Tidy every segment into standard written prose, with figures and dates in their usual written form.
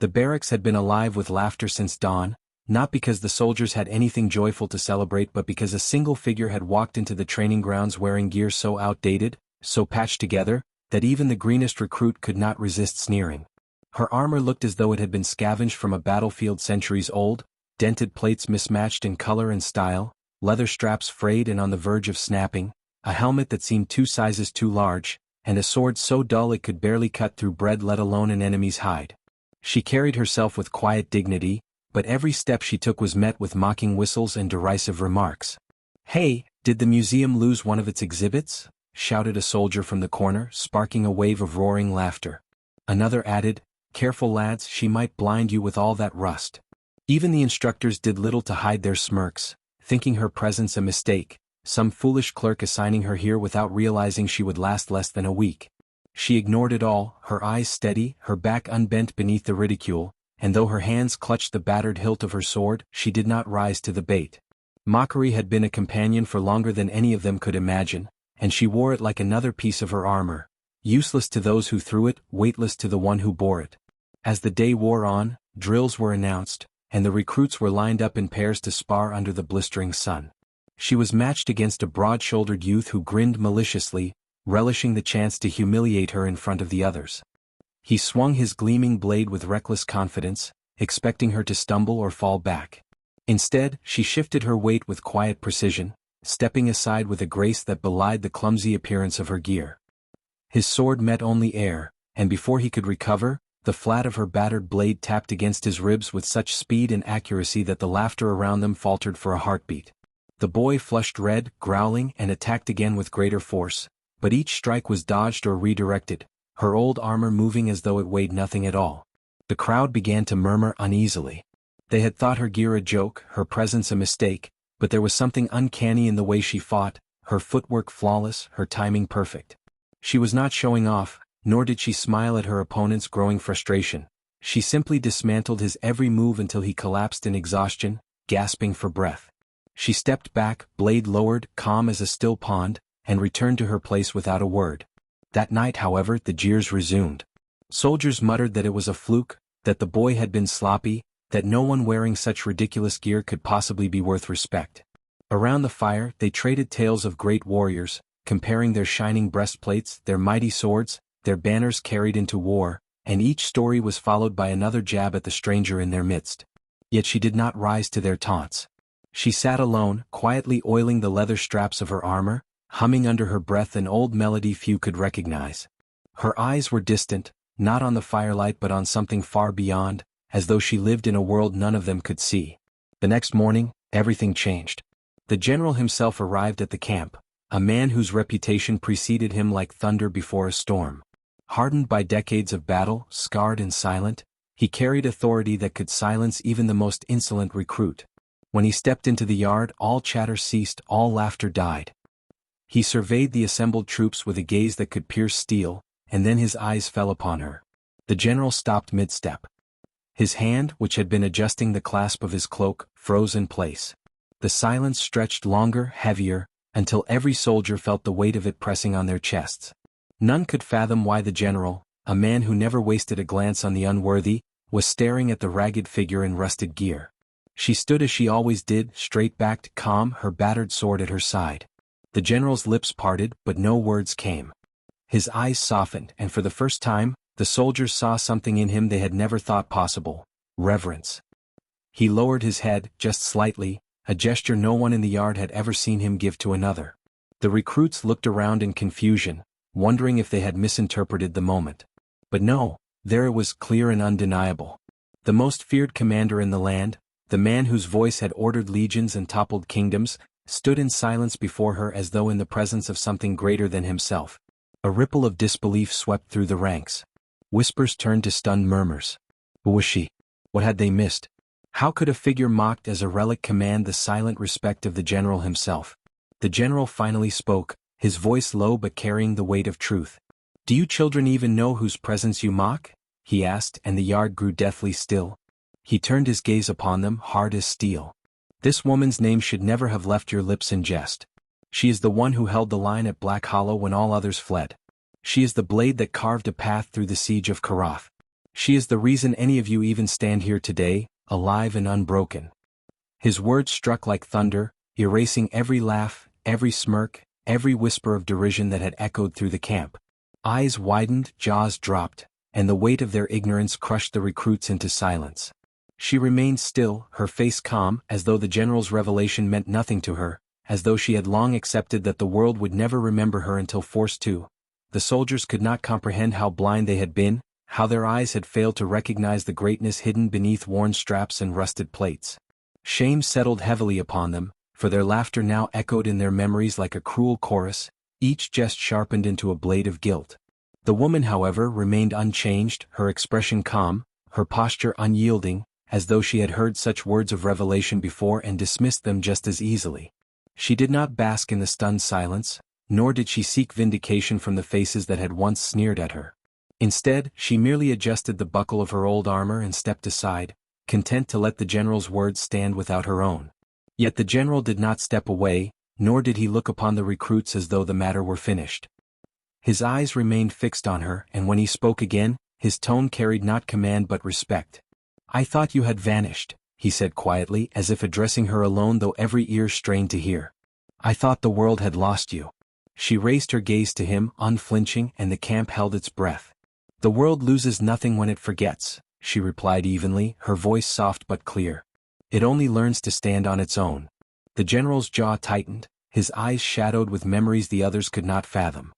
The barracks had been alive with laughter since dawn, not because the soldiers had anything joyful to celebrate but because a single figure had walked into the training grounds wearing gear so outdated, so patched together, that even the greenest recruit could not resist sneering. Her armor looked as though it had been scavenged from a battlefield centuries old, dented plates mismatched in color and style, leather straps frayed and on the verge of snapping, a helmet that seemed 2 sizes too large, and a sword so dull it could barely cut through bread let alone an enemy's hide. She carried herself with quiet dignity, but every step she took was met with mocking whistles and derisive remarks. "Hey, did the museum lose one of its exhibits?" shouted a soldier from the corner, sparking a wave of roaring laughter. Another added, "Careful lads, she might blind you with all that rust." Even the instructors did little to hide their smirks, thinking her presence a mistake, some foolish clerk assigning her here without realizing she would last less than a week. She ignored it all, her eyes steady, her back unbent beneath the ridicule, and though her hands clutched the battered hilt of her sword, she did not rise to the bait. Mockery had been a companion for longer than any of them could imagine, and she wore it like another piece of her armor, useless to those who threw it, weightless to the one who bore it. As the day wore on, drills were announced, and the recruits were lined up in pairs to spar under the blistering sun. She was matched against a broad-shouldered youth who grinned maliciously, relishing the chance to humiliate her in front of the others. He swung his gleaming blade with reckless confidence, expecting her to stumble or fall back. Instead, she shifted her weight with quiet precision, stepping aside with a grace that belied the clumsy appearance of her gear. His sword met only air, and before he could recover, the flat of her battered blade tapped against his ribs with such speed and accuracy that the laughter around them faltered for a heartbeat. The boy flushed red, growling, and attacked again with greater force, but each strike was dodged or redirected, her old armor moving as though it weighed nothing at all. The crowd began to murmur uneasily. They had thought her gear a joke, her presence a mistake, but there was something uncanny in the way she fought, her footwork flawless, her timing perfect. She was not showing off, nor did she smile at her opponent's growing frustration. She simply dismantled his every move until he collapsed in exhaustion, gasping for breath. She stepped back, blade lowered, calm as a still pond, and returned to her place without a word. That night, however, the jeers resumed. Soldiers muttered that it was a fluke, that the boy had been sloppy, that no one wearing such ridiculous gear could possibly be worth respect. Around the fire, they traded tales of great warriors, comparing their shining breastplates, their mighty swords, their banners carried into war, and each story was followed by another jab at the stranger in their midst. Yet she did not rise to their taunts. She sat alone, quietly oiling the leather straps of her armor, humming under her breath an old melody few could recognize. Her eyes were distant, not on the firelight but on something far beyond, as though she lived in a world none of them could see. The next morning, everything changed. The general himself arrived at the camp, a man whose reputation preceded him like thunder before a storm. Hardened by decades of battle, scarred and silent, he carried authority that could silence even the most insolent recruit. When he stepped into the yard, all chatter ceased, all laughter died. He surveyed the assembled troops with a gaze that could pierce steel, and then his eyes fell upon her. The general stopped mid-step. His hand, which had been adjusting the clasp of his cloak, froze in place. The silence stretched longer, heavier, until every soldier felt the weight of it pressing on their chests. None could fathom why the general, a man who never wasted a glance on the unworthy, was staring at the ragged figure in rusted gear. She stood as she always did, straight-backed, calm, her battered sword at her side. The general's lips parted, but no words came. His eyes softened, and for the first time, the soldiers saw something in him they had never thought possible: reverence. He lowered his head, just slightly, a gesture no one in the yard had ever seen him give to another. The recruits looked around in confusion, wondering if they had misinterpreted the moment. But no, there it was, clear and undeniable. The most feared commander in the land, the man whose voice had ordered legions and toppled kingdoms, stood in silence before her as though in the presence of something greater than himself. A ripple of disbelief swept through the ranks. Whispers turned to stunned murmurs. Who was she? What had they missed? How could a figure mocked as a relic command the silent respect of the general himself? The general finally spoke, his voice low but carrying the weight of truth. "Do you children even know whose presence you mock?" he asked, and the yard grew deathly still. He turned his gaze upon them, hard as steel. "This woman's name should never have left your lips in jest. She is the one who held the line at Black Hollow when all others fled. She is the blade that carved a path through the siege of Karath. She is the reason any of you even stand here today, alive and unbroken." His words struck like thunder, erasing every laugh, every smirk, every whisper of derision that had echoed through the camp. Eyes widened, jaws dropped, and the weight of their ignorance crushed the recruits into silence. She remained still, her face calm, as though the general's revelation meant nothing to her, as though she had long accepted that the world would never remember her until forced to. The soldiers could not comprehend how blind they had been, how their eyes had failed to recognize the greatness hidden beneath worn straps and rusted plates. Shame settled heavily upon them, for their laughter now echoed in their memories like a cruel chorus, each jest sharpened into a blade of guilt. The woman, however, remained unchanged, her expression calm, her posture unyielding, as though she had heard such words of revelation before and dismissed them just as easily. She did not bask in the stunned silence, nor did she seek vindication from the faces that had once sneered at her. Instead, she merely adjusted the buckle of her old armor and stepped aside, content to let the general's words stand without her own. Yet the general did not step away, nor did he look upon the recruits as though the matter were finished. His eyes remained fixed on her, and when he spoke again, his tone carried not command but respect. "I thought you had vanished," he said quietly, as if addressing her alone though every ear strained to hear. "I thought the world had lost you." She raised her gaze to him, unflinching, and the camp held its breath. "The world loses nothing when it forgets," she replied evenly, her voice soft but clear. "It only learns to stand on its own." The general's jaw tightened, his eyes shadowed with memories the others could not fathom.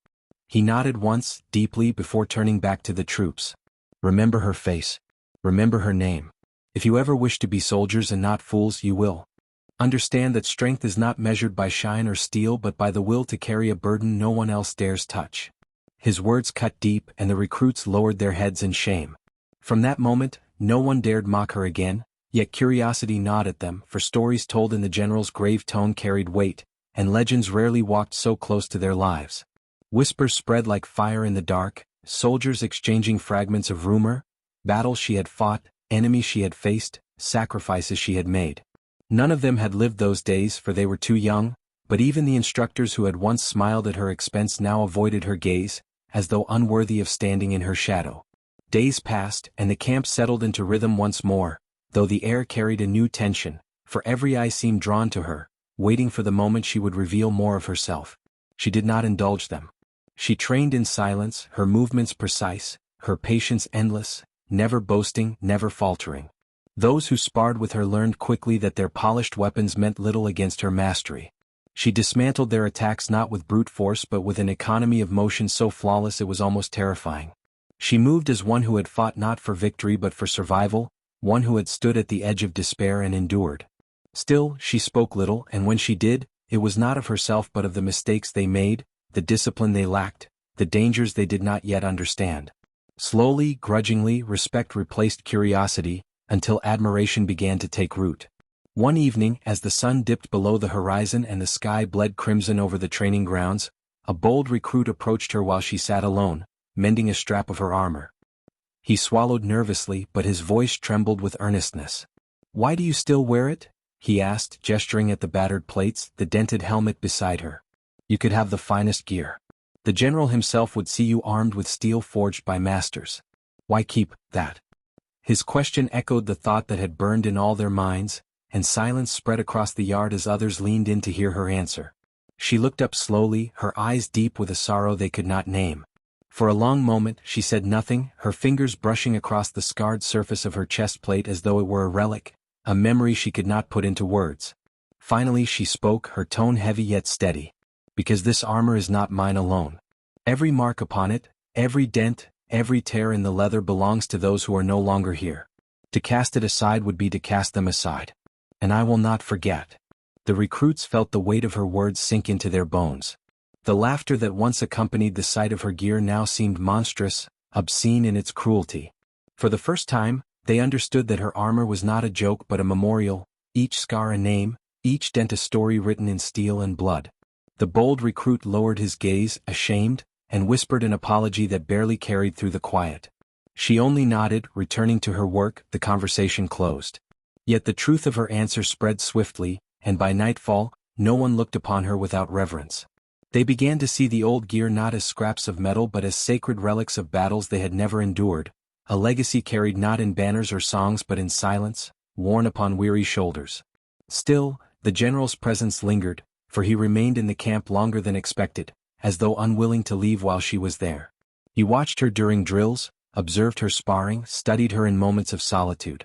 He nodded once, deeply, before turning back to the troops. "Remember her face. Remember her name. If you ever wish to be soldiers and not fools, you will. Understand that strength is not measured by shine or steel but by the will to carry a burden no one else dares touch." His words cut deep, and the recruits lowered their heads in shame. From that moment, no one dared mock her again, yet curiosity gnawed at them, for stories told in the general's grave tone carried weight, and legends rarely walked so close to their lives. Whispers spread like fire in the dark, soldiers exchanging fragments of rumor, battles she had fought, enemies she had faced, sacrifices she had made. None of them had lived those days, for they were too young, but even the instructors who had once smiled at her expense now avoided her gaze, as though unworthy of standing in her shadow. Days passed, and the camp settled into rhythm once more, though the air carried a new tension, for every eye seemed drawn to her, waiting for the moment she would reveal more of herself. She did not indulge them. She trained in silence, her movements precise, her patience endless, never boasting, never faltering. Those who sparred with her learned quickly that their polished weapons meant little against her mastery. She dismantled their attacks not with brute force but with an economy of motion so flawless it was almost terrifying. She moved as one who had fought not for victory but for survival, one who had stood at the edge of despair and endured. Still, she spoke little, and when she did, it was not of herself but of the mistakes they made, the discipline they lacked, the dangers they did not yet understand. Slowly, grudgingly, respect replaced curiosity, until admiration began to take root. One evening, as the sun dipped below the horizon and the sky bled crimson over the training grounds, a bold recruit approached her while she sat alone, mending a strap of her armor. He swallowed nervously, but his voice trembled with earnestness. "Why do you still wear it?" he asked, gesturing at the battered plates, the dented helmet beside her. "You could have the finest gear. The general himself would see you armed with steel forged by masters. Why keep that?" His question echoed the thought that had burned in all their minds, and silence spread across the yard as others leaned in to hear her answer. She looked up slowly, her eyes deep with a sorrow they could not name. For a long moment she said nothing, her fingers brushing across the scarred surface of her chest plate as though it were a relic, a memory she could not put into words. Finally she spoke, her tone heavy yet steady. "Because this armor is not mine alone. Every mark upon it, every dent, every tear in the leather belongs to those who are no longer here. To cast it aside would be to cast them aside. And I will not forget." The recruits felt the weight of her words sink into their bones. The laughter that once accompanied the sight of her gear now seemed monstrous, obscene in its cruelty. For the first time, they understood that her armor was not a joke but a memorial, each scar a name, each dent a story written in steel and blood. The bold recruit lowered his gaze, ashamed, and whispered an apology that barely carried through the quiet. She only nodded, returning to her work. The conversation closed. Yet the truth of her answer spread swiftly, and by nightfall, no one looked upon her without reverence. They began to see the old gear not as scraps of metal but as sacred relics of battles they had never endured, a legacy carried not in banners or songs but in silence, worn upon weary shoulders. Still, the general's presence lingered, for he remained in the camp longer than expected, as though unwilling to leave while she was there. He watched her during drills, observed her sparring, studied her in moments of solitude.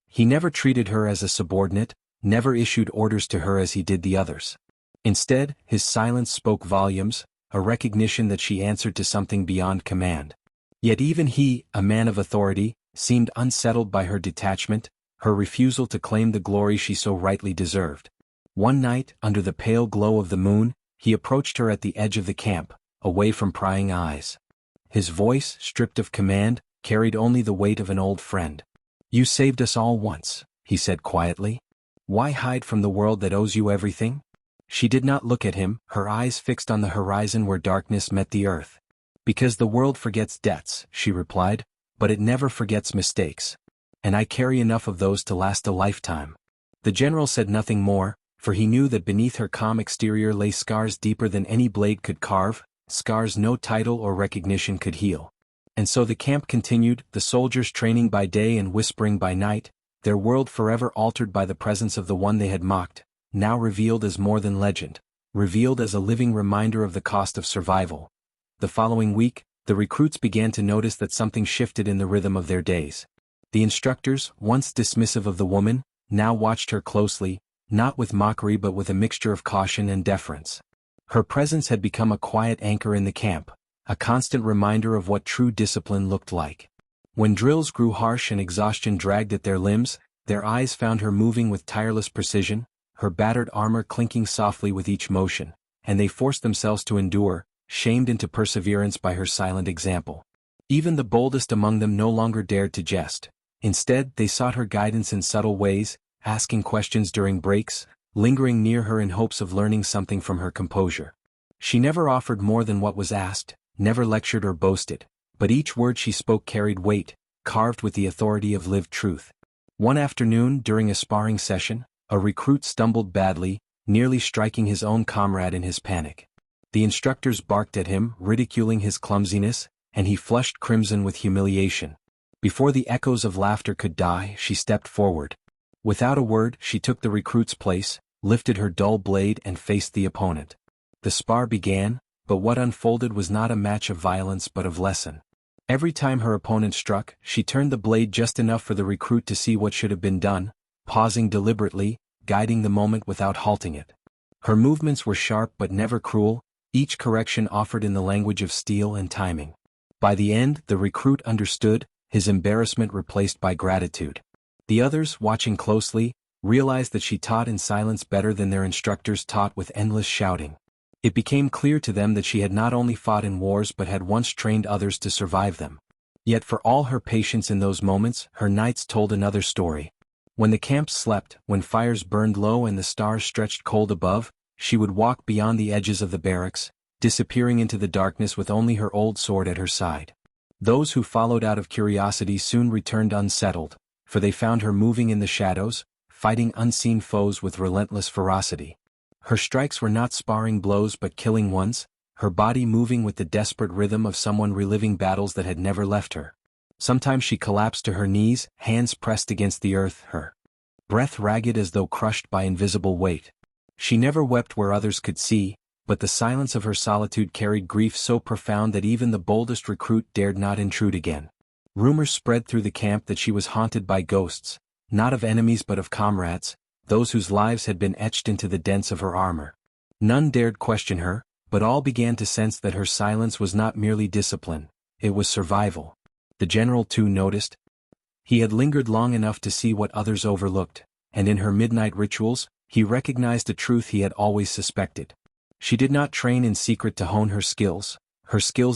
He never treated her as a subordinate, never issued orders to her as he did the others. Instead, his silence spoke volumes, a recognition that she answered to something beyond command. Yet even he, a man of authority, seemed unsettled by her detachment, her refusal to claim the glory she so rightly deserved. One night, under the pale glow of the moon, he approached her at the edge of the camp, away from prying eyes. His voice, stripped of command, carried only the weight of an old friend. "You saved us all once," he said quietly. "Why hide from the world that owes you everything?" She did not look at him, her eyes fixed on the horizon where darkness met the earth. "Because the world forgets debts," she replied, "but it never forgets mistakes. And I carry enough of those to last a lifetime." The general said nothing more, for he knew that beneath her calm exterior lay scars deeper than any blade could carve, scars no title or recognition could heal. And so the camp continued, the soldiers training by day and whispering by night, their world forever altered by the presence of the one they had mocked, now revealed as more than legend, revealed as a living reminder of the cost of survival. The following week, the recruits began to notice that something shifted in the rhythm of their days. The instructors, once dismissive of the woman, now watched her closely, not with mockery but with a mixture of caution and deference. Her presence had become a quiet anchor in the camp, a constant reminder of what true discipline looked like. When drills grew harsh and exhaustion dragged at their limbs, their eyes found her moving with tireless precision, her battered armor clinking softly with each motion, and they forced themselves to endure, shamed into perseverance by her silent example. Even the boldest among them no longer dared to jest. Instead, they sought her guidance in subtle ways, asking questions during breaks, lingering near her in hopes of learning something from her composure. She never offered more than what was asked, never lectured or boasted, but each word she spoke carried weight, carved with the authority of lived truth. One afternoon, during a sparring session, a recruit stumbled badly, nearly striking his own comrade in his panic. The instructors barked at him, ridiculing his clumsiness, and he flushed crimson with humiliation. Before the echoes of laughter could die, she stepped forward. Without a word, she took the recruit's place, lifted her dull blade and faced the opponent. The spar began, but what unfolded was not a match of violence but of lesson. Every time her opponent struck, she turned the blade just enough for the recruit to see what should have been done, pausing deliberately, guiding the moment without halting it. Her movements were sharp but never cruel, each correction offered in the language of steel and timing. By the end, the recruit understood, his embarrassment replaced by gratitude. The others, watching closely, realized that she taught in silence better than their instructors taught with endless shouting. It became clear to them that she had not only fought in wars but had once trained others to survive them. Yet for all her patience in those moments, her nights told another story. When the camp slept, when fires burned low and the stars stretched cold above, she would walk beyond the edges of the barracks, disappearing into the darkness with only her old sword at her side. Those who followed out of curiosity soon returned unsettled, for they found her moving in the shadows, fighting unseen foes with relentless ferocity. Her strikes were not sparring blows but killing ones, her body moving with the desperate rhythm of someone reliving battles that had never left her. Sometimes she collapsed to her knees, hands pressed against the earth, her breath ragged as though crushed by invisible weight. She never wept where others could see, but the silence of her solitude carried grief so profound that even the boldest recruit dared not intrude again. Rumors spread through the camp that she was haunted by ghosts, not of enemies but of comrades, those whose lives had been etched into the dents of her armor. None dared question her, but all began to sense that her silence was not merely discipline, it was survival. The general too noticed. He had lingered long enough to see what others overlooked, and in her midnight rituals, he recognized a truth he had always suspected. She did not train in secret to hone her skills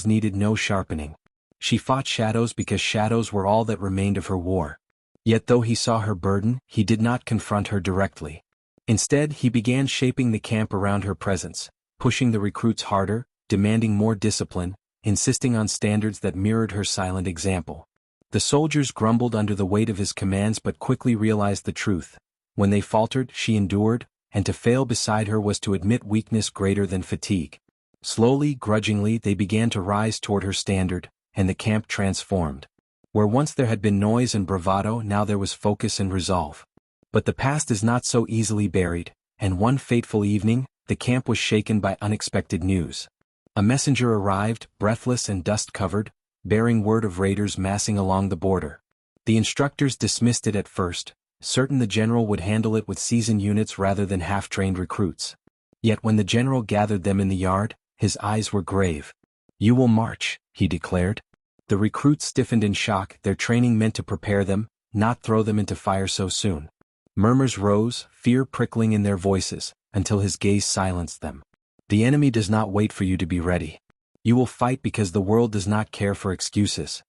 needed no sharpening. She fought shadows because shadows were all that remained of her war. Yet though he saw her burden, he did not confront her directly. Instead, he began shaping the camp around her presence, pushing the recruits harder, demanding more discipline, insisting on standards that mirrored her silent example. The soldiers grumbled under the weight of his commands but quickly realized the truth. When they faltered, she endured, and to fail beside her was to admit weakness greater than fatigue. Slowly, grudgingly, they began to rise toward her standard, and the camp transformed. Where once there had been noise and bravado, now there was focus and resolve. But the past is not so easily buried, and one fateful evening, the camp was shaken by unexpected news. A messenger arrived, breathless and dust-covered, bearing word of raiders massing along the border. The instructors dismissed it at first, certain the general would handle it with seasoned units rather than half-trained recruits. Yet when the general gathered them in the yard, his eyes were grave. "You will march," he declared. The recruits stiffened in shock, their training meant to prepare them, not throw them into fire so soon. Murmurs rose, fear prickling in their voices, until his gaze silenced them. "The enemy does not wait for you to be ready. You will fight because the world does not care for excuses."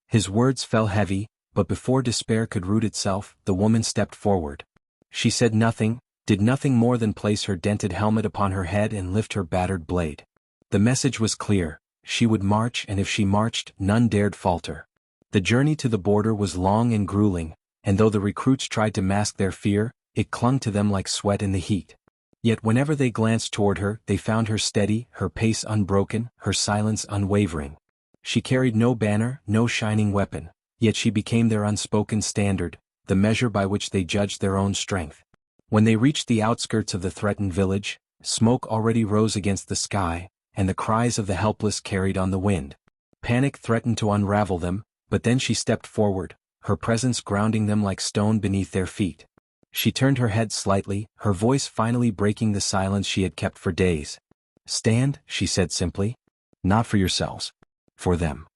His words fell heavy, but before despair could root itself, the woman stepped forward. She said nothing, did nothing more than place her dented helmet upon her head and lift her battered blade. The message was clear. She would march, and if she marched, none dared falter. The journey to the border was long and grueling, and though the recruits tried to mask their fear, it clung to them like sweat in the heat. Yet whenever they glanced toward her, they found her steady, her pace unbroken, her silence unwavering. She carried no banner, no shining weapon, yet she became their unspoken standard, the measure by which they judged their own strength. When they reached the outskirts of the threatened village, smoke already rose against the sky, and the cries of the helpless carried on the wind. Panic threatened to unravel them, but then she stepped forward, her presence grounding them like stone beneath their feet. She turned her head slightly, her voice finally breaking the silence she had kept for days. "Stand," she said simply. "Not for yourselves. For them."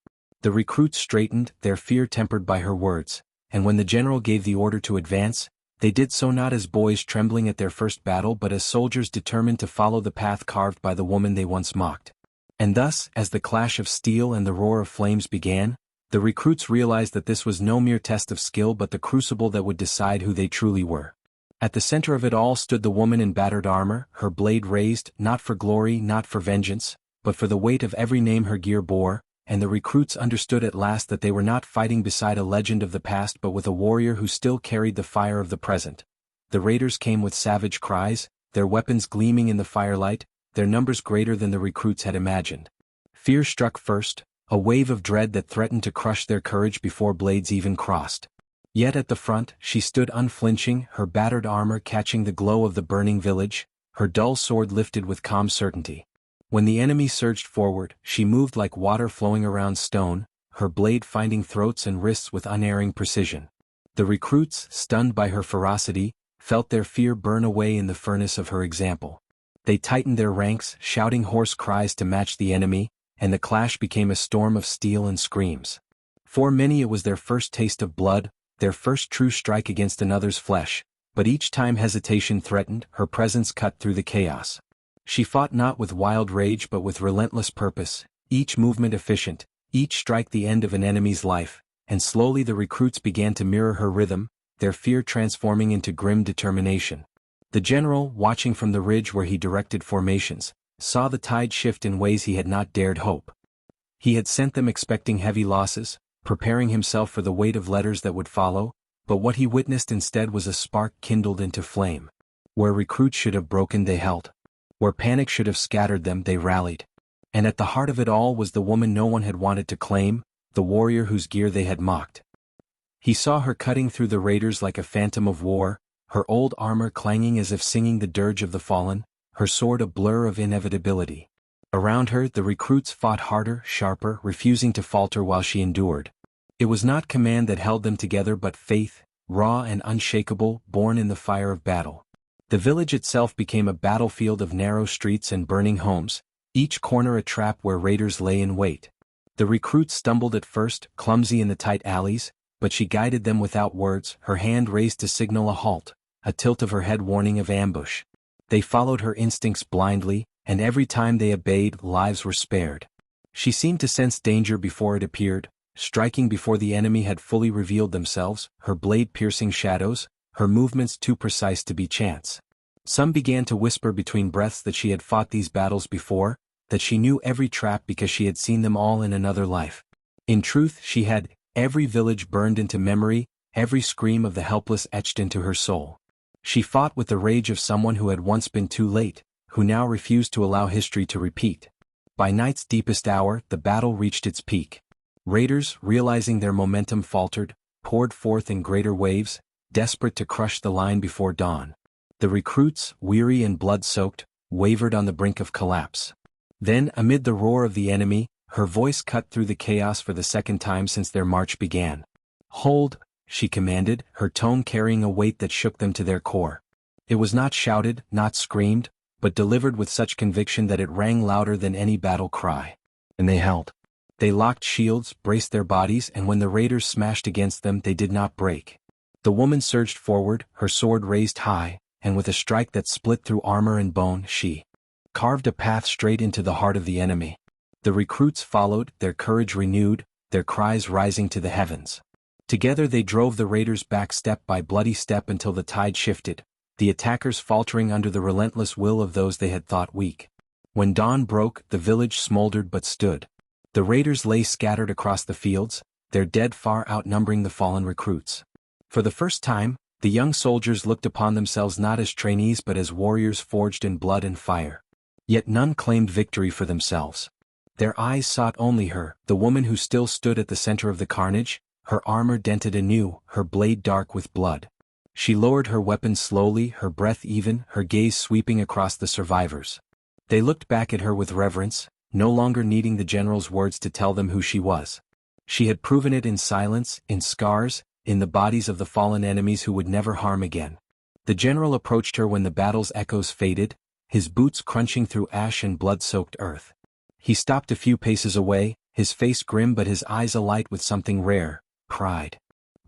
The recruits straightened, their fear tempered by her words, and when the general gave the order to advance, they did so not as boys trembling at their first battle but as soldiers determined to follow the path carved by the woman they once mocked. And thus, as the clash of steel and the roar of flames began, the recruits realized that this was no mere test of skill but the crucible that would decide who they truly were. At the center of it all stood the woman in battered armor, her blade raised, not for glory, not for vengeance, but for the weight of every name her gear bore, and the recruits understood at last that they were not fighting beside a legend of the past but with a warrior who still carried the fire of the present. The raiders came with savage cries, their weapons gleaming in the firelight, their numbers greater than the recruits had imagined. Fear struck first, a wave of dread that threatened to crush their courage before blades even crossed. Yet at the front, she stood unflinching, her battered armor catching the glow of the burning village, her dull sword lifted with calm certainty. When the enemy surged forward, she moved like water flowing around stone, her blade finding throats and wrists with unerring precision. The recruits, stunned by her ferocity, felt their fear burn away in the furnace of her example. They tightened their ranks, shouting hoarse cries to match the enemy, and the clash became a storm of steel and screams. For many it was their first taste of blood, their first true strike against another's flesh, but each time hesitation threatened, her presence cut through the chaos. She fought not with wild rage but with relentless purpose, each movement efficient, each strike the end of an enemy's life, and slowly the recruits began to mirror her rhythm, their fear transforming into grim determination. The general, watching from the ridge where he directed formations, saw the tide shift in ways he had not dared hope. He had sent them expecting heavy losses, preparing himself for the weight of letters that would follow, but what he witnessed instead was a spark kindled into flame. Where recruits should have broken they held. Where panic should have scattered them they rallied. And at the heart of it all was the woman no one had wanted to claim, the warrior whose gear they had mocked. He saw her cutting through the raiders like a phantom of war, her old armor clanging as if singing the dirge of the fallen, her sword a blur of inevitability. Around her the recruits fought harder, sharper, refusing to falter while she endured. It was not command that held them together but faith, raw and unshakable, born in the fire of battle. The village itself became a battlefield of narrow streets and burning homes, each corner a trap where raiders lay in wait. The recruits stumbled at first, clumsy in the tight alleys, but she guided them without words, her hand raised to signal a halt, a tilt of her head warning of ambush. They followed her instincts blindly, and every time they obeyed, lives were spared. She seemed to sense danger before it appeared, striking before the enemy had fully revealed themselves, her blade piercing shadows, her movements too precise to be chance. Some began to whisper between breaths that she had fought these battles before, that she knew every trap because she had seen them all in another life. In truth, she had, every village burned into memory, every scream of the helpless etched into her soul. She fought with the rage of someone who had once been too late, who now refused to allow history to repeat. By night's deepest hour, the battle reached its peak. Raiders, realizing their momentum faltered, poured forth in greater waves, desperate to crush the line before dawn. The recruits, weary and blood-soaked, wavered on the brink of collapse. Then, amid the roar of the enemy, her voice cut through the chaos for the second time since their march began. "Hold," she commanded, her tone carrying a weight that shook them to their core. It was not shouted, not screamed, but delivered with such conviction that it rang louder than any battle cry. And they held. They locked shields, braced their bodies, and when the raiders smashed against them, they did not break. The woman surged forward, her sword raised high, and with a strike that split through armor and bone, she carved a path straight into the heart of the enemy. The recruits followed, their courage renewed, their cries rising to the heavens. Together they drove the raiders back step by bloody step until the tide shifted, the attackers faltering under the relentless will of those they had thought weak. When dawn broke, the village smoldered but stood. The raiders lay scattered across the fields, their dead far outnumbering the fallen recruits. For the first time, the young soldiers looked upon themselves not as trainees but as warriors forged in blood and fire. Yet none claimed victory for themselves. Their eyes sought only her, the woman who still stood at the center of the carnage, her armor dented anew, her blade dark with blood. She lowered her weapon slowly, her breath even, her gaze sweeping across the survivors. They looked back at her with reverence, no longer needing the general's words to tell them who she was. She had proven it in silence, in scars, in the bodies of the fallen enemies who would never harm again. The general approached her when the battle's echoes faded, his boots crunching through ash and blood-soaked earth. He stopped a few paces away, his face grim but his eyes alight with something rare, pride.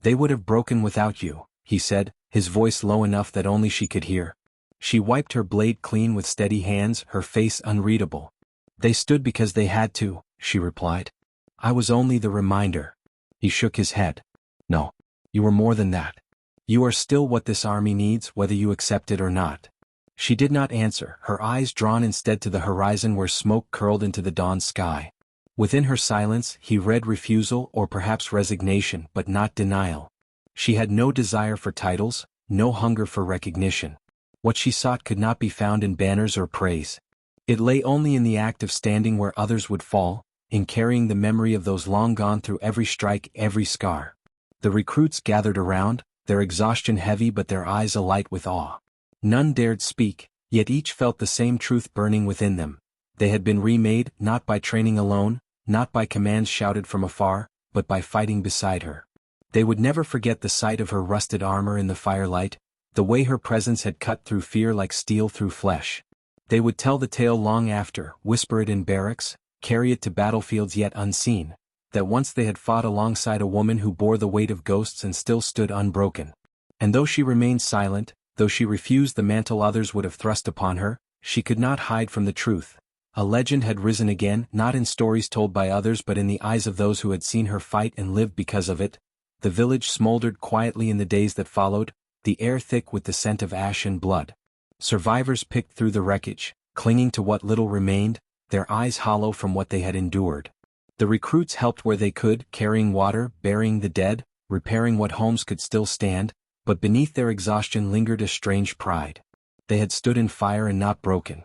"They would have broken without you," he said, his voice low enough that only she could hear. She wiped her blade clean with steady hands, her face unreadable. "They stood because they had to," she replied. "I was only the reminder." He shook his head. "No. You were more than that. You are still what this army needs, whether you accept it or not." She did not answer, her eyes drawn instead to the horizon where smoke curled into the dawn sky. Within her silence, he read refusal or perhaps resignation but not denial. She had no desire for titles, no hunger for recognition. What she sought could not be found in banners or praise. It lay only in the act of standing where others would fall, in carrying the memory of those long gone through every strike, every scar. The recruits gathered around, their exhaustion heavy but their eyes alight with awe. None dared speak, yet each felt the same truth burning within them. They had been remade, not by training alone, not by commands shouted from afar, but by fighting beside her. They would never forget the sight of her rusted armor in the firelight, the way her presence had cut through fear like steel through flesh. They would tell the tale long after, whisper it in barracks, carry it to battlefields yet unseen, that once they had fought alongside a woman who bore the weight of ghosts and still stood unbroken. And though she remained silent, though she refused the mantle others would have thrust upon her, she could not hide from the truth. A legend had risen again, not in stories told by others but in the eyes of those who had seen her fight and lived because of it. The village smoldered quietly in the days that followed, the air thick with the scent of ash and blood. Survivors picked through the wreckage, clinging to what little remained, their eyes hollow from what they had endured. The recruits helped where they could, carrying water, burying the dead, repairing what homes could still stand, but beneath their exhaustion lingered a strange pride. They had stood in fire and not broken.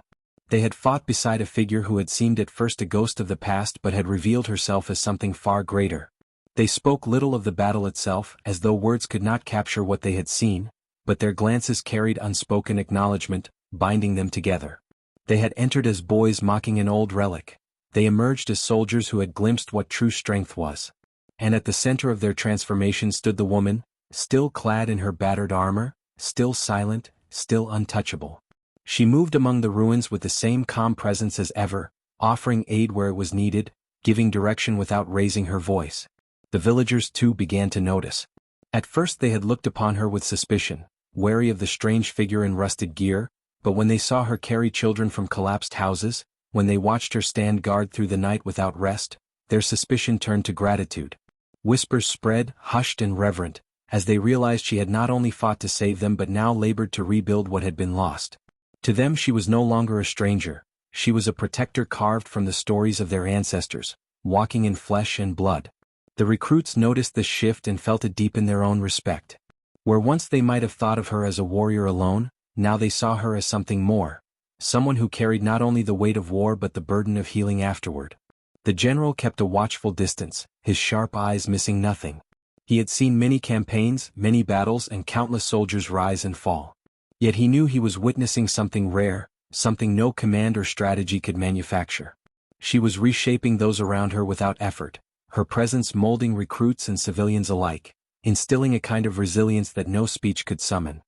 They had fought beside a figure who had seemed at first a ghost of the past but had revealed herself as something far greater. They spoke little of the battle itself, as though words could not capture what they had seen, but their glances carried unspoken acknowledgment, binding them together. They had entered as boys mocking an old relic. They emerged as soldiers who had glimpsed what true strength was. And at the center of their transformation stood the woman, still clad in her battered armor, still silent, still untouchable. She moved among the ruins with the same calm presence as ever, offering aid where it was needed, giving direction without raising her voice. The villagers too began to notice. At first they had looked upon her with suspicion, wary of the strange figure in rusted gear, but when they saw her carry children from collapsed houses, when they watched her stand guard through the night without rest, their suspicion turned to gratitude. Whispers spread, hushed and reverent, as they realized she had not only fought to save them but now labored to rebuild what had been lost. To them she was no longer a stranger, she was a protector carved from the stories of their ancestors, walking in flesh and blood. The recruits noticed this shift and felt it deep in their own respect. Where once they might have thought of her as a warrior alone, now they saw her as something more, someone who carried not only the weight of war but the burden of healing afterward. The general kept a watchful distance, his sharp eyes missing nothing. He had seen many campaigns, many battles, and countless soldiers rise and fall. Yet he knew he was witnessing something rare, something no command or strategy could manufacture. She was reshaping those around her without effort, her presence molding recruits and civilians alike, instilling a kind of resilience that no speech could summon.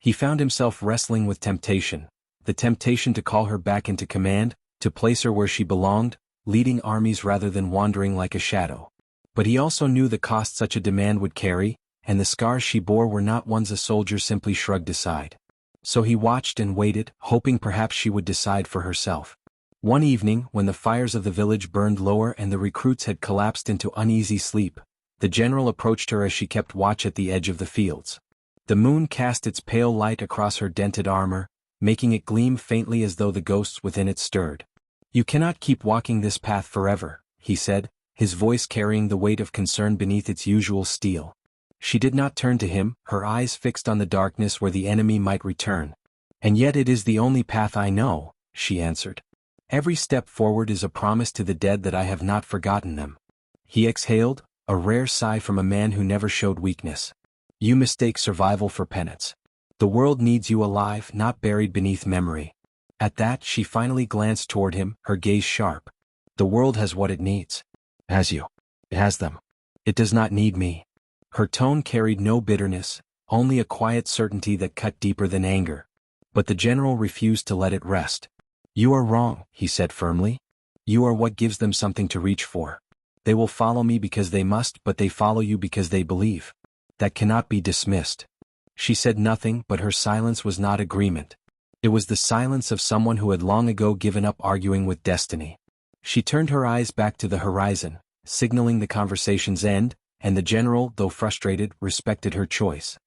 He found himself wrestling with temptation, the temptation to call her back into command, to place her where she belonged, leading armies rather than wandering like a shadow. But he also knew the cost such a demand would carry, and the scars she bore were not ones a soldier simply shrugged aside. So he watched and waited, hoping perhaps she would decide for herself. One evening, when the fires of the village burned lower and the recruits had collapsed into uneasy sleep, the general approached her as she kept watch at the edge of the fields. The moon cast its pale light across her dented armor, making it gleam faintly as though the ghosts within it stirred. "You cannot keep walking this path forever," he said, his voice carrying the weight of concern beneath its usual steel. She did not turn to him, her eyes fixed on the darkness where the enemy might return. "And yet it is the only path I know," she answered. "Every step forward is a promise to the dead that I have not forgotten them." He exhaled, a rare sigh from a man who never showed weakness. "You mistake survival for penance. The world needs you alive, not buried beneath memory." At that she finally glanced toward him, her gaze sharp. "The world has what it needs. It has you. It has them. It does not need me." Her tone carried no bitterness, only a quiet certainty that cut deeper than anger. But the general refused to let it rest. "You are wrong," he said firmly. "You are what gives them something to reach for. They will follow me because they must, but they follow you because they believe. That cannot be dismissed." She said nothing, but her silence was not agreement. It was the silence of someone who had long ago given up arguing with destiny. She turned her eyes back to the horizon, signaling the conversation's end, and the general, though frustrated, respected her choice.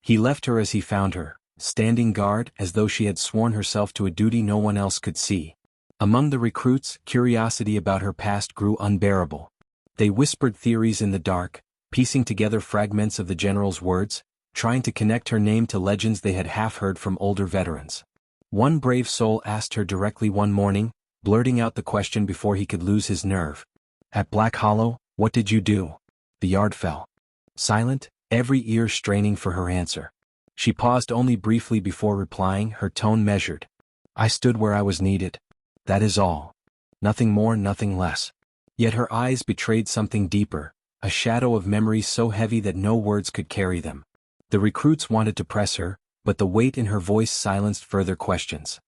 He left her as he found her, standing guard as though she had sworn herself to a duty no one else could see. Among the recruits, curiosity about her past grew unbearable. They whispered theories in the dark, piecing together fragments of the general's words, trying to connect her name to legends they had half heard from older veterans. One brave soul asked her directly one morning, blurting out the question before he could lose his nerve. "At Black Hollow, what did you do?" The yard fell. Silent, every ear straining for her answer. She paused only briefly before replying, her tone measured. "I stood where I was needed. That is all. Nothing more, nothing less." Yet her eyes betrayed something deeper, a shadow of memories so heavy that no words could carry them. The recruits wanted to press her, but the weight in her voice silenced further questions.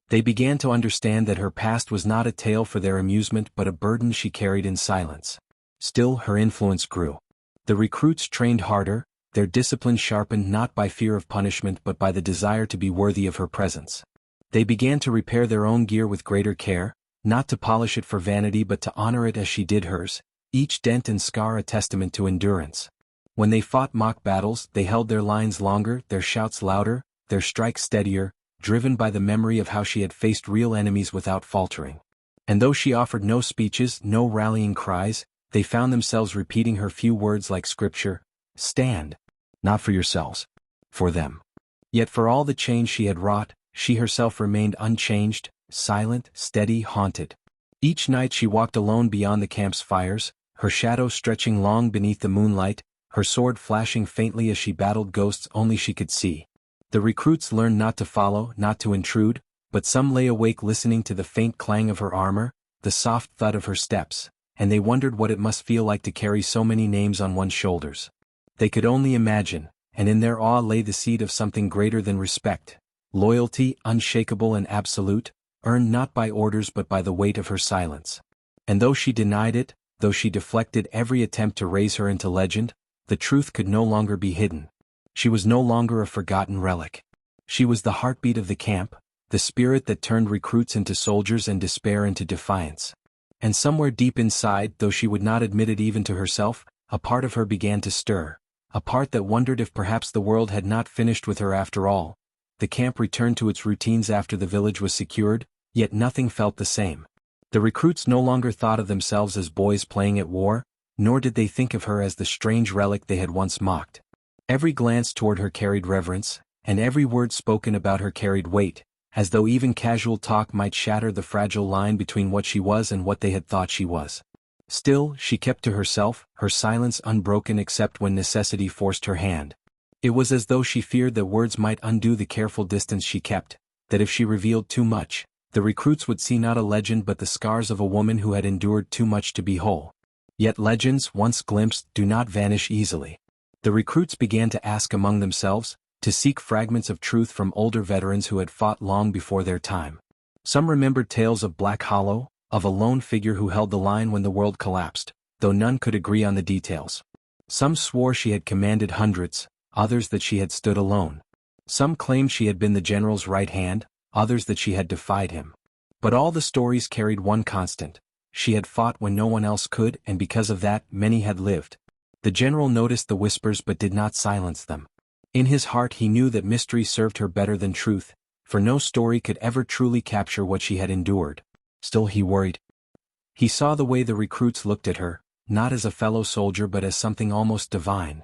They began to understand that her past was not a tale for their amusement but a burden she carried in silence. Still, her influence grew. The recruits trained harder, their discipline sharpened not by fear of punishment but by the desire to be worthy of her presence. They began to repair their own gear with greater care, not to polish it for vanity but to honor it as she did hers, each dent and scar a testament to endurance. When they fought mock battles, they held their lines longer, their shouts louder, their strikes steadier, driven by the memory of how she had faced real enemies without faltering. And though she offered no speeches, no rallying cries, they found themselves repeating her few words like scripture: "Stand. Not for yourselves. For them." Yet for all the change she had wrought, she herself remained unchanged, silent, steady, haunted. Each night she walked alone beyond the camp's fires, her shadow stretching long beneath the moonlight, her sword flashing faintly as she battled ghosts only she could see. The recruits learned not to follow, not to intrude, but some lay awake listening to the faint clang of her armor, the soft thud of her steps, and they wondered what it must feel like to carry so many names on one's shoulders. They could only imagine, and in their awe lay the seed of something greater than respect, loyalty, unshakable and absolute, earned not by orders but by the weight of her silence. And though she denied it, though she deflected every attempt to raise her into legend, the truth could no longer be hidden. She was no longer a forgotten relic. She was the heartbeat of the camp, the spirit that turned recruits into soldiers and despair into defiance. And somewhere deep inside, though she would not admit it even to herself, a part of her began to stir, a part that wondered if perhaps the world had not finished with her after all. The camp returned to its routines after the village was secured, yet nothing felt the same. The recruits no longer thought of themselves as boys playing at war, nor did they think of her as the strange relic they had once mocked. Every glance toward her carried reverence, and every word spoken about her carried weight, as though even casual talk might shatter the fragile line between what she was and what they had thought she was. Still, she kept to herself, her silence unbroken except when necessity forced her hand. It was as though she feared that words might undo the careful distance she kept, that if she revealed too much, the recruits would see not a legend but the scars of a woman who had endured too much to be whole. Yet legends, once glimpsed, do not vanish easily. The recruits began to ask among themselves, to seek fragments of truth from older veterans who had fought long before their time. Some remembered tales of Black Hollow, of a lone figure who held the line when the world collapsed, though none could agree on the details. Some swore she had commanded hundreds, others that she had stood alone. Some claimed she had been the general's right hand, others that she had defied him. But all the stories carried one constant: she had fought when no one else could, and because of that, many had lived. The general noticed the whispers but did not silence them. In his heart he knew that mystery served her better than truth, for no story could ever truly capture what she had endured. Still he worried. He saw the way the recruits looked at her, not as a fellow soldier but as something almost divine.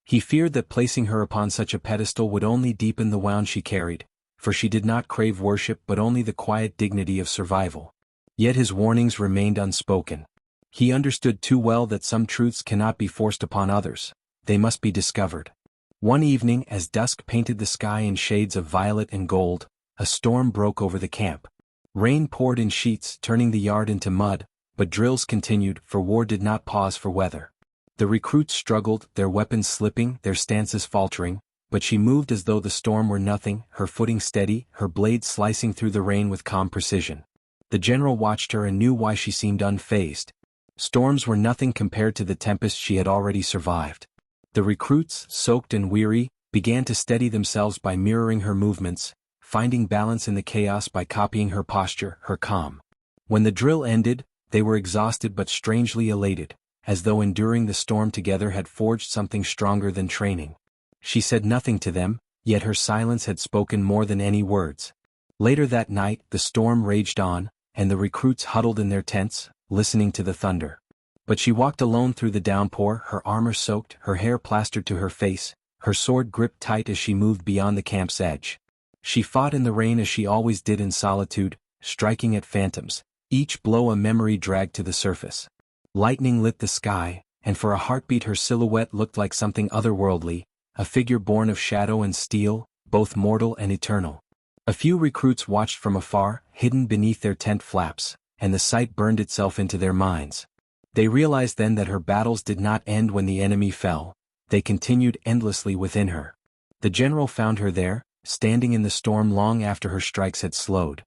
He feared that placing her upon such a pedestal would only deepen the wound she carried, for she did not crave worship but only the quiet dignity of survival. Yet his warnings remained unspoken. He understood too well that some truths cannot be forced upon others, they must be discovered. One evening, as dusk painted the sky in shades of violet and gold, a storm broke over the camp. Rain poured in sheets, turning the yard into mud, but drills continued, for war did not pause for weather. The recruits struggled, their weapons slipping, their stances faltering, but she moved as though the storm were nothing, her footing steady, her blade slicing through the rain with calm precision. The general watched her and knew why she seemed unfazed. Storms were nothing compared to the tempest she had already survived. The recruits, soaked and weary, began to steady themselves by mirroring her movements, finding balance in the chaos by copying her posture, her calm. When the drill ended, they were exhausted but strangely elated, as though enduring the storm together had forged something stronger than training. She said nothing to them, yet her silence had spoken more than any words. Later that night, the storm raged on, and the recruits huddled in their tents, listening to the thunder. But she walked alone through the downpour, her armor soaked, her hair plastered to her face, her sword gripped tight as she moved beyond the camp's edge. She fought in the rain as she always did in solitude, striking at phantoms, each blow a memory dragged to the surface. Lightning lit the sky, and for a heartbeat her silhouette looked like something otherworldly, a figure born of shadow and steel, both mortal and eternal. A few recruits watched from afar, hidden beneath their tent flaps, and the sight burned itself into their minds. They realized then that her battles did not end when the enemy fell, they continued endlessly within her. The general found her there, standing in the storm long after her strikes had slowed.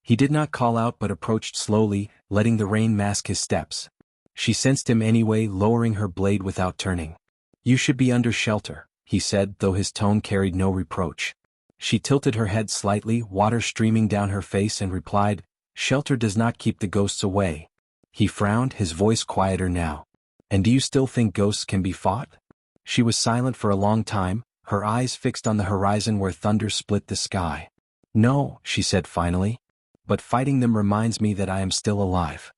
He did not call out but approached slowly, letting the rain mask his steps. She sensed him anyway, lowering her blade without turning. "You should be under shelter," he said, though his tone carried no reproach. She tilted her head slightly, water streaming down her face, and replied, "Shelter does not keep the ghosts away." He frowned, his voice quieter now. "And do you still think ghosts can be fought?" She was silent for a long time, her eyes fixed on the horizon where thunder split the sky. "No," she said finally. "But fighting them reminds me that I am still alive."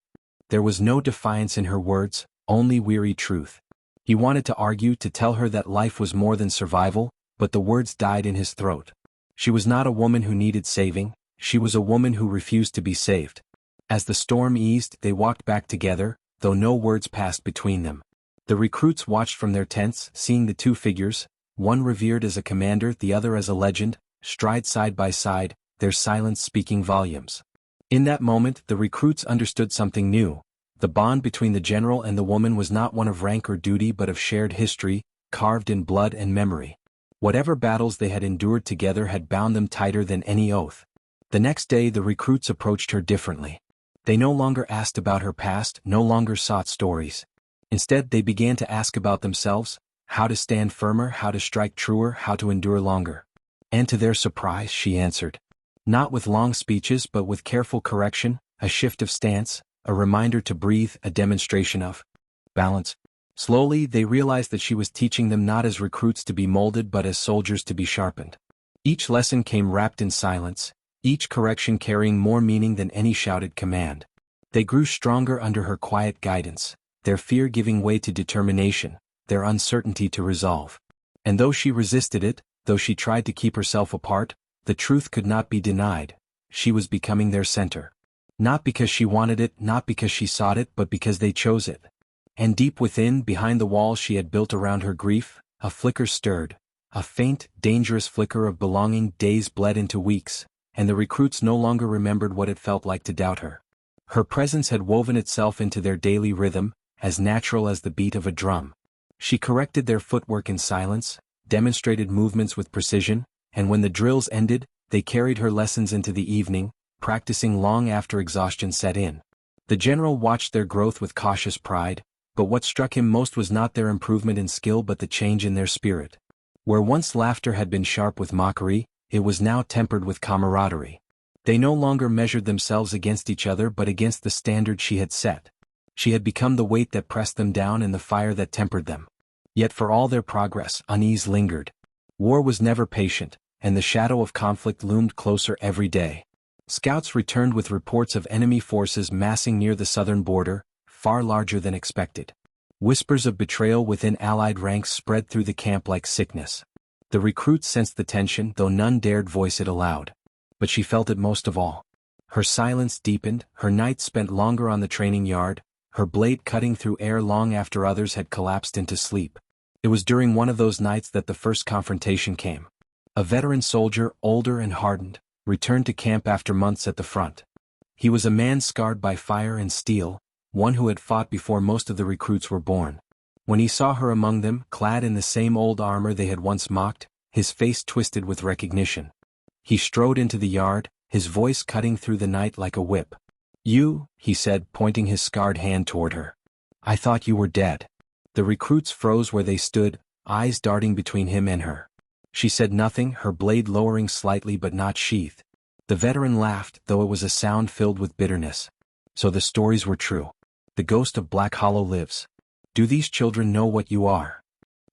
There was no defiance in her words, only weary truth. He wanted to argue, to tell her that life was more than survival, but the words died in his throat. She was not a woman who needed saving, she was a woman who refused to be saved. As the storm eased, they walked back together, though no words passed between them. The recruits watched from their tents, seeing the two figures, one revered as a commander, the other as a legend, stride side by side, their silence speaking volumes. In that moment, the recruits understood something new. The bond between the general and the woman was not one of rank or duty but of shared history, carved in blood and memory. Whatever battles they had endured together had bound them tighter than any oath. The next day the recruits approached her differently. They no longer asked about her past, no longer sought stories. Instead they began to ask about themselves, how to stand firmer, how to strike truer, how to endure longer. And to their surprise she answered. Not with long speeches but with careful correction, a shift of stance, a reminder to breathe, a demonstration of balance. Slowly they realized that she was teaching them not as recruits to be molded but as soldiers to be sharpened. Each lesson came wrapped in silence, each correction carrying more meaning than any shouted command. They grew stronger under her quiet guidance, their fear giving way to determination, their uncertainty to resolve. And though she resisted it, though she tried to keep herself apart, The truth could not be denied. She was becoming their center. Not because she wanted it, not because she sought it, but because they chose it. And deep within, behind the walls she had built around her grief, a flicker stirred. A faint, dangerous flicker of belonging. Days bled into weeks, and the recruits no longer remembered what it felt like to doubt her. Her presence had woven itself into their daily rhythm, as natural as the beat of a drum. She corrected their footwork in silence, demonstrated movements with precision, and when the drills ended, they carried her lessons into the evening, practicing long after exhaustion set in. The general watched their growth with cautious pride, but what struck him most was not their improvement in skill but the change in their spirit. Where once laughter had been sharp with mockery, it was now tempered with camaraderie. They no longer measured themselves against each other but against the standard she had set. She had become the weight that pressed them down and the fire that tempered them. Yet for all their progress, unease lingered. War was never patient, and the shadow of conflict loomed closer every day. Scouts returned with reports of enemy forces massing near the southern border, far larger than expected. Whispers of betrayal within Allied ranks spread through the camp like sickness. The recruits sensed the tension, though none dared voice it aloud. But she felt it most of all. Her silence deepened, her nights spent longer on the training yard, her blade cutting through air long after others had collapsed into sleep. It was during one of those nights that the first confrontation came. A veteran soldier, older and hardened, returned to camp after months at the front. He was a man scarred by fire and steel, one who had fought before most of the recruits were born. When he saw her among them, clad in the same old armor they had once mocked, his face twisted with recognition. He strode into the yard, his voice cutting through the night like a whip. "You," he said, pointing his scarred hand toward her. "I thought you were dead." The recruits froze where they stood, eyes darting between him and her. She said nothing, her blade lowering slightly but not sheathed. The veteran laughed, though it was a sound filled with bitterness. So the stories were true. The ghost of Black Hollow lives. Do these children know what you are?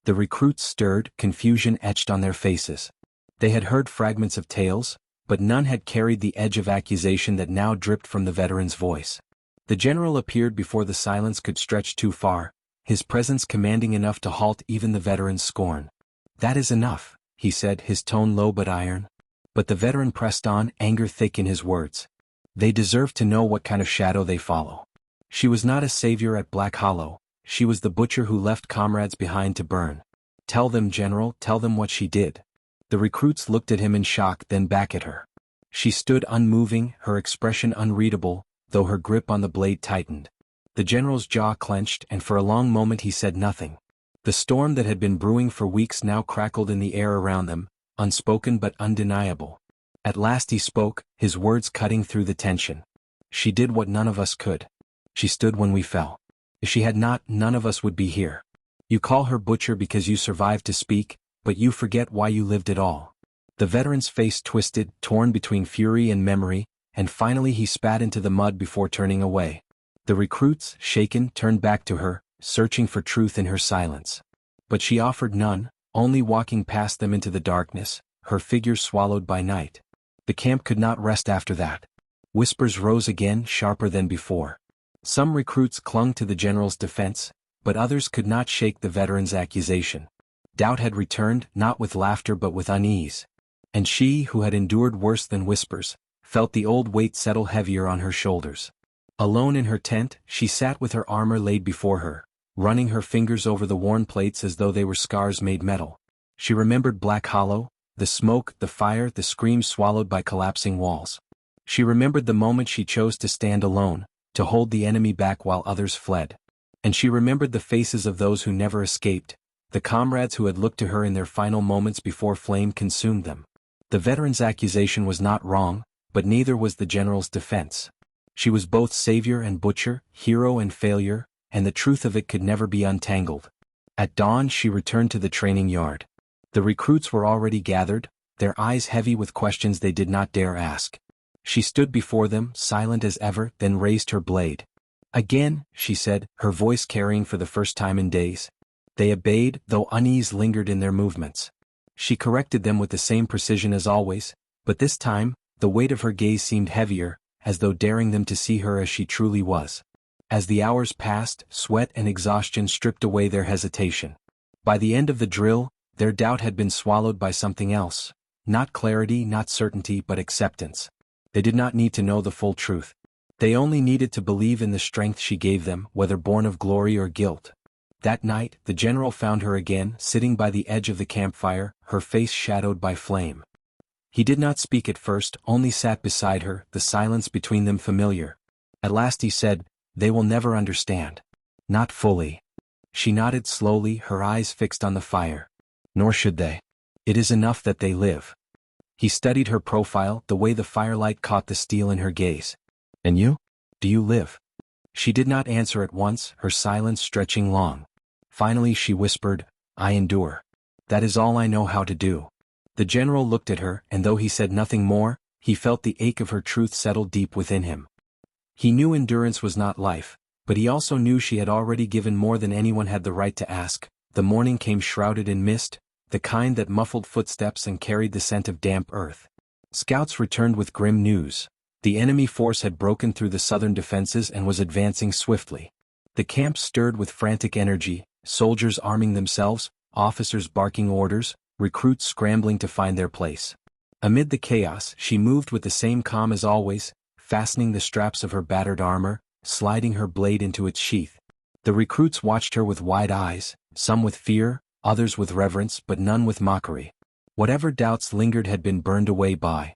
The recruits stirred, confusion etched on their faces. They had heard fragments of tales, but none had carried the edge of accusation that now dripped from the veteran's voice. The general appeared before the silence could stretch too far, his presence commanding enough to halt even the veteran's scorn. "That is enough," he said, his tone low but iron. But the veteran pressed on, anger thick in his words. "They deserve to know what kind of shadow they follow. She was not a savior at Black Hollow, she was the butcher who left comrades behind to burn. Tell them, General, tell them what she did." The recruits looked at him in shock, then back at her. She stood unmoving, her expression unreadable, though her grip on the blade tightened. The general's jaw clenched, and for a long moment he said nothing. The storm that had been brewing for weeks now crackled in the air around them, unspoken but undeniable. At last he spoke, his words cutting through the tension. "She did what none of us could. She stood when we fell. If she had not, none of us would be here. You call her butcher because you survived to speak, but you forget why you lived at all." The veteran's face twisted, torn between fury and memory, and finally he spat into the mud before turning away. The recruits, shaken, turned back to her, searching for truth in her silence. But she offered none, only walking past them into the darkness, her figure swallowed by night. The camp could not rest after that. Whispers rose again, sharper than before. Some recruits clung to the general's defense, but others could not shake the veteran's accusation. Doubt had returned, not with laughter but with unease. And she, who had endured worse than whispers, felt the old weight settle heavier on her shoulders. Alone in her tent, she sat with her armor laid before her, running her fingers over the worn plates as though they were scars made metal. She remembered Black Hollow, the smoke, the fire, the screams swallowed by collapsing walls. She remembered the moment she chose to stand alone, to hold the enemy back while others fled. And she remembered the faces of those who never escaped, the comrades who had looked to her in their final moments before flame consumed them. The veteran's accusation was not wrong, but neither was the general's defense. She was both savior and butcher, hero and failure, and the truth of it could never be untangled. At dawn she returned to the training yard. The recruits were already gathered, their eyes heavy with questions they did not dare ask. She stood before them, silent as ever, then raised her blade. "Again," she said, her voice carrying for the first time in days. They obeyed, though unease lingered in their movements. She corrected them with the same precision as always, but this time, the weight of her gaze seemed heavier, as though daring them to see her as she truly was. As the hours passed, sweat and exhaustion stripped away their hesitation. By the end of the drill, their doubt had been swallowed by something else, Not clarity, not certainty, but acceptance. They did not need to know the full truth. They only needed to believe in the strength she gave them, whether born of glory or guilt. That night, the general found her again, sitting by the edge of the campfire, her face shadowed by flame. He did not speak at first, only sat beside her, the silence between them familiar. At last he said, "They will never understand." "Not fully." She nodded slowly, her eyes fixed on the fire. "Nor should they. It is enough that they live." He studied her profile, the way the firelight caught the steel in her gaze. "And you? Do you live?" She did not answer at once, her silence stretching long. Finally she whispered, "I endure. That is all I know how to do." The general looked at her, and though he said nothing more, he felt the ache of her truth settle deep within him. He knew endurance was not life, but he also knew she had already given more than anyone had the right to ask. The morning came shrouded in mist, the kind that muffled footsteps and carried the scent of damp earth. Scouts returned with grim news. The enemy force had broken through the southern defenses and was advancing swiftly. The camp stirred with frantic energy, soldiers arming themselves, officers barking orders, recruits scrambling to find their place. Amid the chaos, she moved with the same calm as always, fastening the straps of her battered armor, sliding her blade into its sheath. The recruits watched her with wide eyes, some with fear, others with reverence, but none with mockery. Whatever doubts lingered had been burned away by